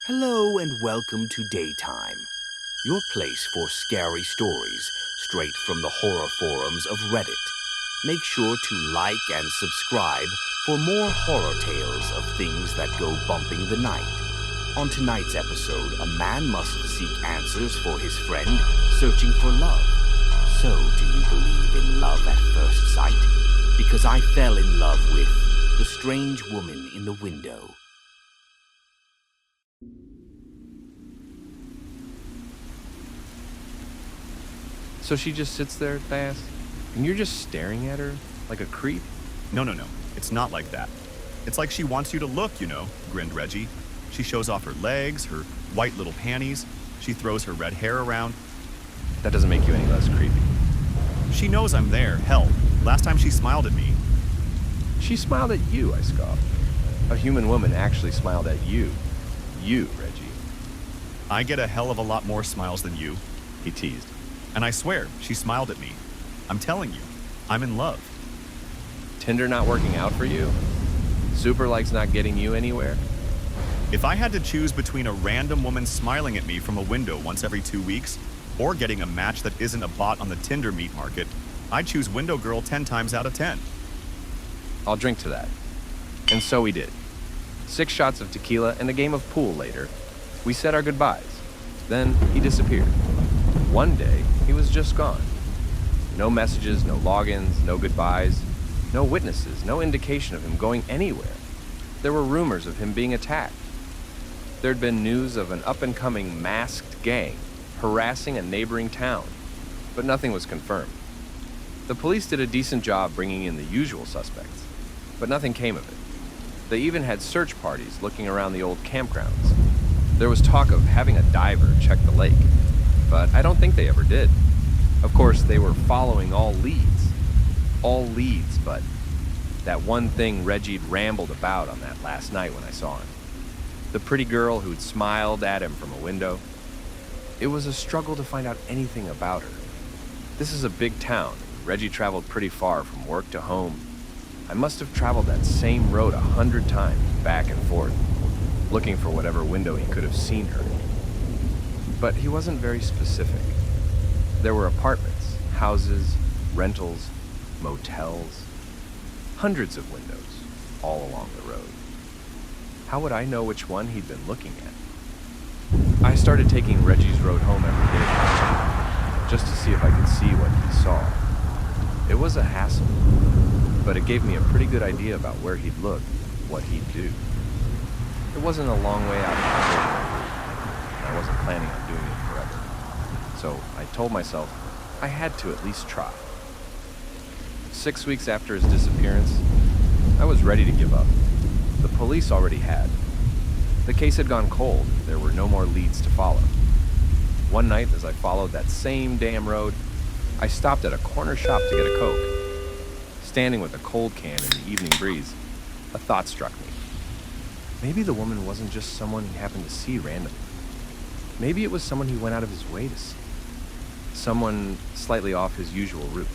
Hello and welcome to Daytime, your place for scary stories straight from the horror forums of Reddit. Make sure to like and subscribe for more horror tales of things that go bumping the night. On tonight's episode, a man must seek answers for his friend searching for love. So, do you believe in love at first sight? Because I fell in love with the strange woman in the window. So she just sits there, Thas, and you're just staring at her like a creep? No. It's not like that. It's like she wants you to look, grinned Reggie. She shows off her legs, her white little panties. She throws her red hair around. That doesn't make you any less creepy. She knows I'm there. Hell, last time she smiled at me. She smiled at you, I scoffed. A human woman actually smiled at you. You, Reggie. I get a hell of a lot more smiles than you, He teased. and I swear, she smiled at me. I'm telling you, I'm in love. Tinder not working out for you? Super likes not getting you anywhere? If I had to choose between a random woman smiling at me from a window once every 2 weeks, or getting a match that isn't a bot on the Tinder meat market, I'd choose Window Girl 10 times out of 10. I'll drink to that. And so we did. 6 shots of tequila and a game of pool later, we said our goodbyes. Then he disappeared. One day, he was just gone. No messages, no logins, no goodbyes, no witnesses, no indication of him going anywhere. There were rumors of him being attacked. There'd been news of an up-and-coming masked gang harassing a neighboring town, but nothing was confirmed. The police did a decent job bringing in the usual suspects, but nothing came of it. They even had search parties looking around the old campgrounds. There was talk of having a diver check the lake, but I don't think they ever did. Of course, they were following all leads, but that one thing Reggie'd rambled about on that last night when I saw him. The pretty girl who'd smiled at him from a window. It was a struggle to find out anything about her. This is a big town. Reggie traveled pretty far from work to home. I must have traveled that same road 100 times, back and forth, looking for whatever window he could have seen her in. But he wasn't very specific. There were apartments, houses, rentals, motels, hundreds of windows all along the road. How would I know which one he'd been looking at? I started taking Reggie's road home every day, just to see if I could see what he saw. It was a hassle, but it gave me a pretty good idea about where he'd look, what he'd do. It wasn't a long way out of the city, and I wasn't planning on doing it forever. So I told myself I had to at least try. 6 weeks after his disappearance, I was ready to give up. The police already had. The case had gone cold. There were no more leads to follow. One night, as I followed that same damn road, I stopped at a corner shop to get a Coke. Standing with a cold can in the evening breeze, a thought struck me. Maybe the woman wasn't just someone he happened to see randomly. Maybe it was someone he went out of his way to see. Someone slightly off his usual route.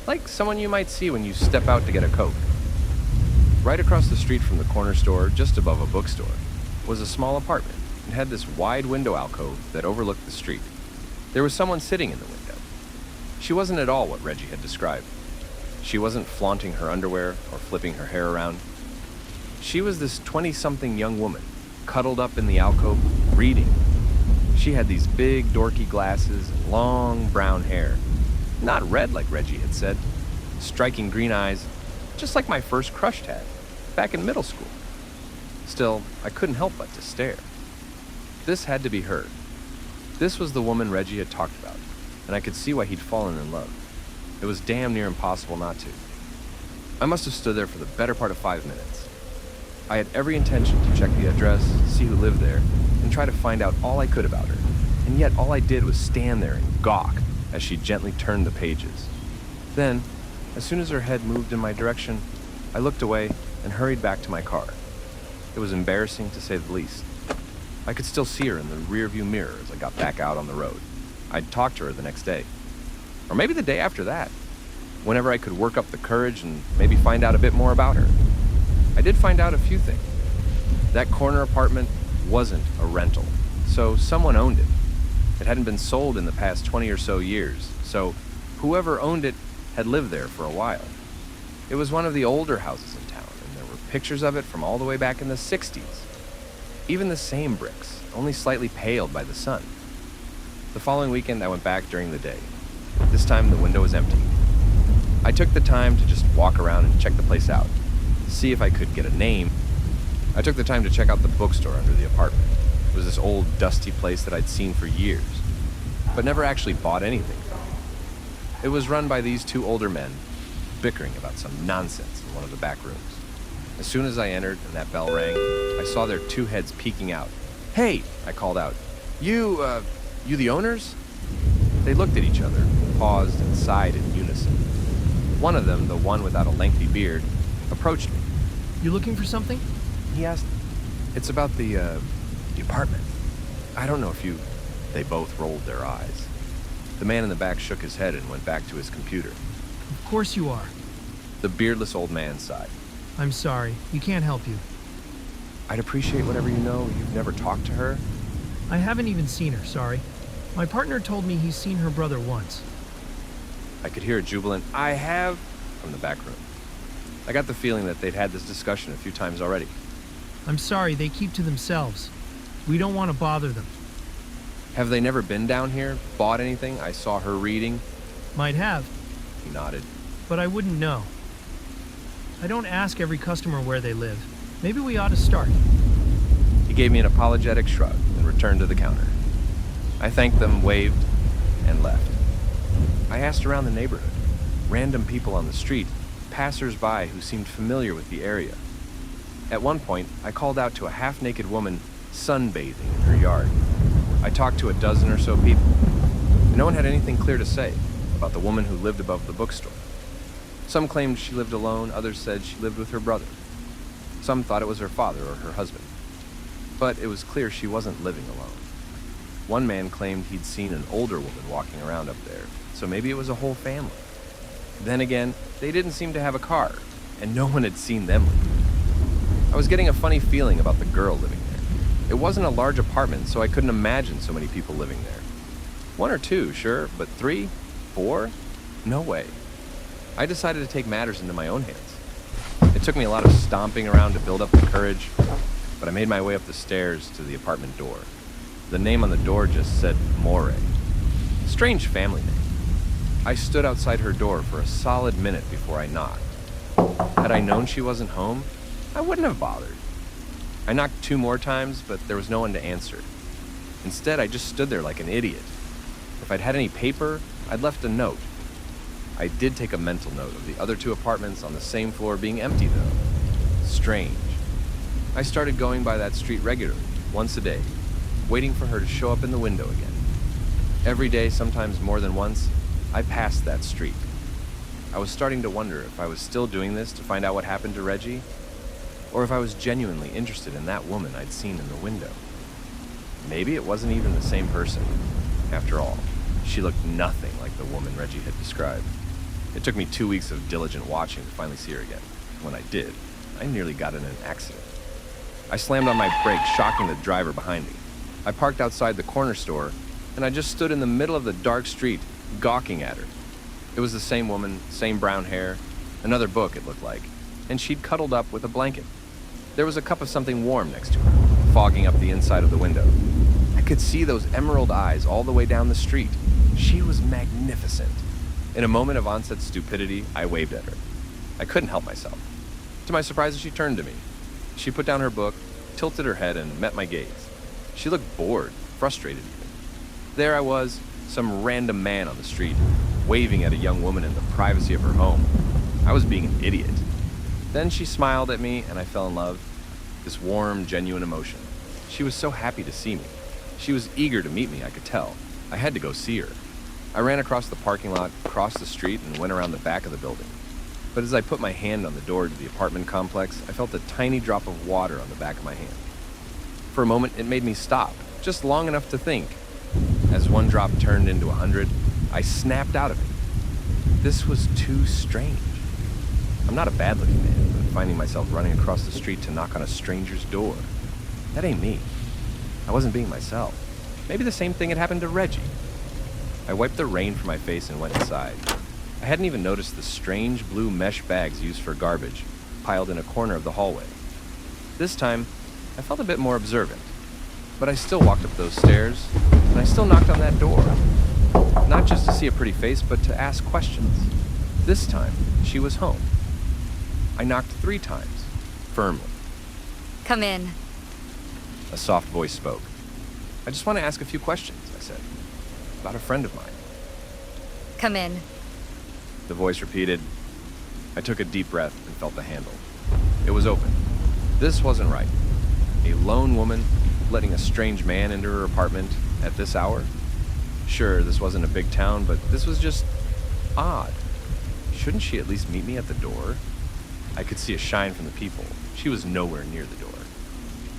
Like someone you might see when you step out to get a Coke. Right across the street from the corner store, just above a bookstore, was a small apartment and had this wide window alcove that overlooked the street. There was someone sitting in the window. She wasn't at all what Reggie had described. She wasn't flaunting her underwear or flipping her hair around. She was this 20-something young woman, cuddled up in the alcove, reading. She had these big, dorky glasses and long brown hair. Not red like Reggie had said. Striking green eyes, just like my first crush had, back in middle school. Still, I couldn't help but to stare. This had to be her. This was the woman Reggie had talked about, and I could see why he'd fallen in love. It was damn near impossible not to. I must have stood there for the better part of 5 minutes. I had every intention to check the address, see who lived there, and try to find out all I could about her. And yet all I did was stand there and gawk as she gently turned the pages. Then, as soon as her head moved in my direction, I looked away and hurried back to my car. It was embarrassing to say the least. I could still see her in the rearview mirror as I got back out on the road. I'd talk to her the next day. Or maybe the day after that, whenever I could work up the courage and maybe find out a bit more about her. I did find out a few things. That corner apartment wasn't a rental, so someone owned it. It hadn't been sold in the past 20 or so years, so whoever owned it had lived there for a while. It was one of the older houses in town, and there were pictures of it from all the way back in the 60s. Even the same bricks, only slightly paled by the sun. The following weekend, I went back during the day. This time, the window was empty. I took the time to just walk around and check the place out, see if I could get a name. I took the time to check out the bookstore under the apartment. It was this old, dusty place that I'd seen for years, but never actually bought anything from. It was run by these two older men, bickering about some nonsense in one of the back rooms. As soon as I entered and that bell rang, I saw their two heads peeking out. "Hey," I called out. You the owners?" They looked at each other, paused, and sighed in unison. One of them, the one without a lengthy beard, approached me. You looking for something? He asked, "It's about the apartment. I don't know if you..." They both rolled their eyes. The man in the back shook his head and went back to his computer. Of course you are. The beardless old man sighed. I'm sorry. We can't help you. "I'd appreciate whatever you know. You've never talked to her?" I haven't even seen her, sorry. My partner told me he's seen her brother once. I could hear a jubilant, "I have," from the back room. I got the feeling that they'd had this discussion a few times already. I'm sorry, they keep to themselves. We don't want to bother them. "Have they never been down here? Bought anything? I saw her reading." Might have, He nodded. but I wouldn't know. I don't ask every customer where they live. Maybe we ought to start. He gave me an apologetic shrug and returned to the counter. I thanked them, waved, and left. I asked around the neighborhood. Random people on the street, passers-by who seemed familiar with the area. At one point, I called out to a half-naked woman sunbathing in her yard. I talked to a dozen or so people. No one had anything clear to say about the woman who lived above the bookstore. Some claimed she lived alone, others said she lived with her brother. Some thought it was her father or her husband. But it was clear she wasn't living alone. One man claimed he'd seen an older woman walking around up there, so maybe it was a whole family. Then again, they didn't seem to have a car, and no one had seen them leave. I was getting a funny feeling about the girl living there. It wasn't a large apartment, so I couldn't imagine so many people living there. One or two, sure, but 3, 4? No way. I decided to take matters into my own hands. It took me a lot of stomping around to build up the courage, but I made my way up the stairs to the apartment door. The name on the door just said More. Strange family name. I stood outside her door for a solid minute before I knocked. Had I known she wasn't home, I wouldn't have bothered. I knocked 2 more times, but there was no one to answer. Instead, I just stood there like an idiot. If I'd had any paper, I'd left a note. I did take a mental note of the other 2 apartments on the same floor being empty, though. Strange. I started going by that street regularly, once a day, waiting for her to show up in the window again. Every day, sometimes more than once, I passed that street. I was starting to wonder if I was still doing this to find out what happened to Reggie, or if I was genuinely interested in that woman I'd seen in the window. Maybe it wasn't even the same person. After all, she looked nothing like the woman Reggie had described. It took me 2 weeks of diligent watching to finally see her again. When I did, I nearly got in an accident. I slammed on my brakes, shocking the driver behind me. I parked outside the corner store, and I just stood in the middle of the dark street, gawking at her. It was the same woman, same brown hair, another book it looked like, and she'd cuddled up with a blanket. There was a cup of something warm next to her, fogging up the inside of the window. I could see those emerald eyes all the way down the street. She was magnificent. In a moment of onset stupidity, I waved at her. I couldn't help myself. To my surprise, she turned to me. She put down her book, tilted her head, and met my gaze. She looked bored, frustrated even. There I was, some random man on the street, waving at a young woman in the privacy of her home. I was being an idiot. Then she smiled at me, and I fell in love. This warm, genuine emotion. She was so happy to see me. She was eager to meet me, I could tell. I had to go see her. I ran across the parking lot, crossed the street, and went around the back of the building. But as I put my hand on the door to the apartment complex, I felt a tiny drop of water on the back of my hand. For a moment, it made me stop, just long enough to think. As one drop turned into 100, I snapped out of it. This was too strange. I'm not a bad-looking man, but finding myself running across the street to knock on a stranger's door, that ain't me. I wasn't being myself. Maybe the same thing had happened to Reggie. I wiped the rain from my face and went inside. I hadn't even noticed the strange blue mesh bags used for garbage piled in a corner of the hallway. This time, I felt a bit more observant, but I still walked up those stairs, and I still knocked on that door. Not just to see a pretty face, but to ask questions. This time, she was home. I knocked 3 times, firmly. Come in. A soft voice spoke. I just want to ask a few questions, I said, about a friend of mine. Come in. The voice repeated. I took a deep breath and felt the handle. It was open. This wasn't right. A lone woman letting a strange man into her apartment at this hour? Sure, this wasn't a big town, but this was just odd. Shouldn't she at least meet me at the door? I could see a shine from the peephole. She was nowhere near the door.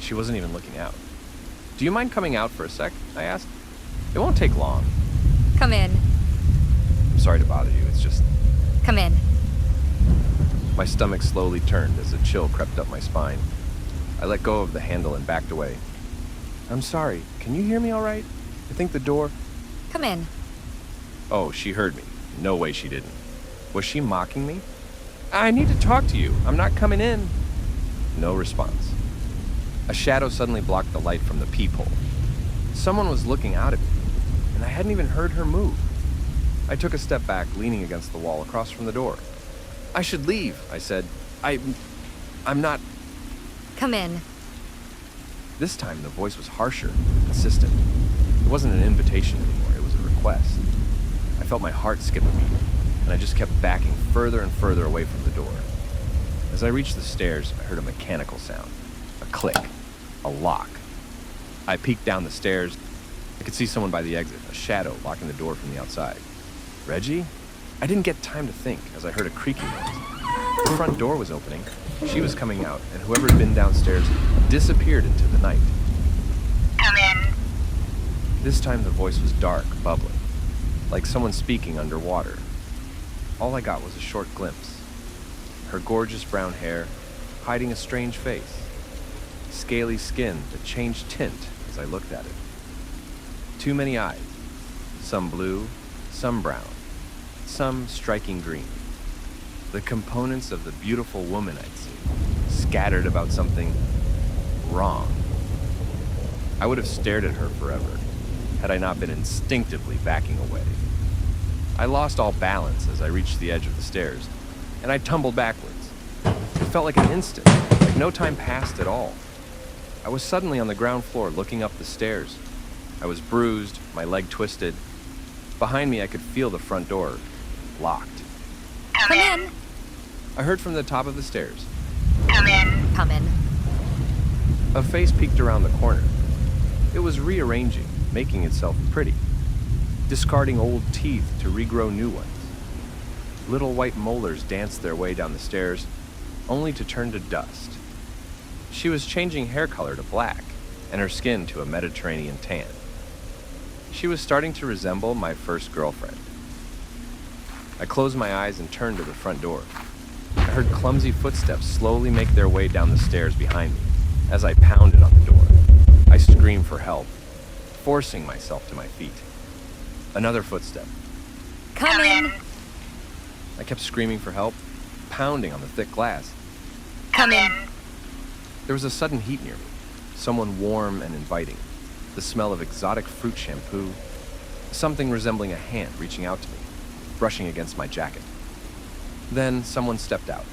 She wasn't even looking out. Do you mind coming out for a sec? I asked. It won't take long. Come in. I'm sorry to bother you. It's just... Come in. My stomach slowly turned as a chill crept up my spine. I let go of the handle and backed away. I'm sorry. Can you hear me all right? I think the door... Come in. Oh, she heard me. No way she didn't. Was she mocking me? I need to talk to you. I'm not coming in. No response. A shadow suddenly blocked the light from the peephole. Someone was looking out at me, and I hadn't even heard her move. I took a step back, leaning against the wall across from the door. I should leave, I said. I'm not... Come in. This time the voice was harsher, insistent. It wasn't an invitation anymore, it was a request. I felt my heart skip a beat, and I just kept backing further and further away from the door. As I reached the stairs, I heard a mechanical sound. A click. A lock. I peeked down the stairs. I could see someone by the exit, a shadow locking the door from the outside. Reggie? I didn't get time to think as I heard a creaking noise. The front door was opening. She was coming out, and whoever had been downstairs disappeared into the night. Come in. This time the voice was dark, bubbling, like someone speaking underwater. All I got was a short glimpse. Her gorgeous brown hair, hiding a strange face. Scaly skin that changed tint as I looked at it. Too many eyes. Some blue, some brown, some striking green. The components of the beautiful woman I'd seen, scattered about something wrong. I would have stared at her forever, had I not been instinctively backing away. I lost all balance as I reached the edge of the stairs, and I tumbled backwards. It felt like an instant, like no time passed at all. I was suddenly on the ground floor looking up the stairs. I was bruised, my leg twisted. Behind me, I could feel the front door locked. Come in. I heard from the top of the stairs. Come in. Come in. A face peeked around the corner. It was rearranging, making itself pretty, discarding old teeth to regrow new ones. Little white molars danced their way down the stairs, only to turn to dust. She was changing hair color to black, and her skin to a Mediterranean tan. She was starting to resemble my first girlfriend. I closed my eyes and turned to the front door. I heard clumsy footsteps slowly make their way down the stairs behind me. As I pounded on the door, I screamed for help, forcing myself to my feet. Another footstep. Come in. I kept screaming for help, pounding on the thick glass. Come in. There was a sudden heat near me, someone warm and inviting, the smell of exotic fruit shampoo, something resembling a hand reaching out to me, brushing against my jacket. Then someone stepped out.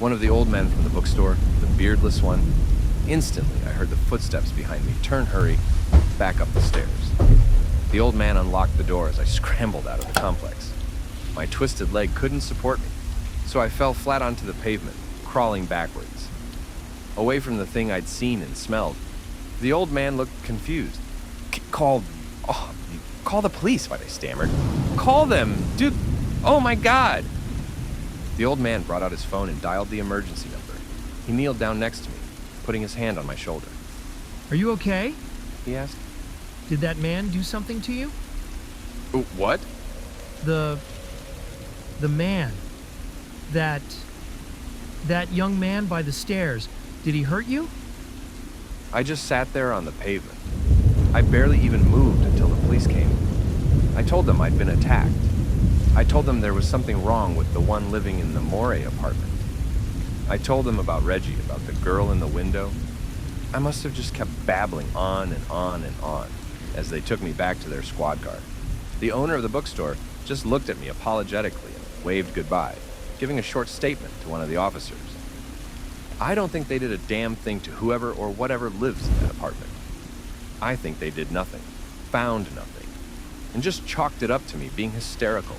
One of the old men from the bookstore, the beardless one. Instantly, I heard the footsteps behind me hurry, back up the stairs. The old man unlocked the door as I scrambled out of the complex. My twisted leg couldn't support me, so I fell flat onto the pavement, crawling backwards. Away from the thing I'd seen and smelled, the old man looked confused. Call the police, I stammered. Call them, dude. Oh my God. The old man brought out his phone and dialed the emergency number. He kneeled down next to me, putting his hand on my shoulder. Are you okay? He asked. Did that man do something to you? What? The man. That young man by the stairs. Did he hurt you? I just sat there on the pavement. I barely even moved until the police came. I told them I'd been attacked. I told them there was something wrong with the one living in the Morey apartment. I told them about Reggie, about the girl in the window. I must have just kept babbling on and on and on as they took me back to their squad car. The owner of the bookstore just looked at me apologetically and waved goodbye, giving a short statement to one of the officers. I don't think they did a damn thing to whoever or whatever lives in that apartment. I think they did nothing, found nothing, and just chalked it up to me being hysterical.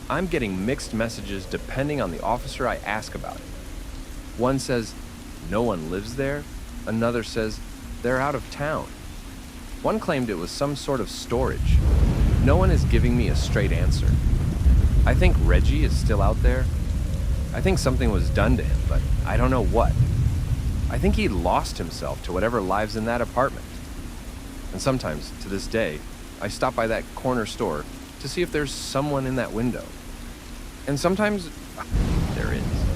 I'm getting mixed messages depending on the officer I ask about it. One says, no one lives there. Another says, they're out of town. One claimed it was some sort of storage. No one is giving me a straight answer. I think Reggie is still out there. I think something was done to him, but I don't know what. I think he lost himself to whatever lives in that apartment. And sometimes, to this day, I stop by that corner store to see if there's someone in that window. And sometimes there is.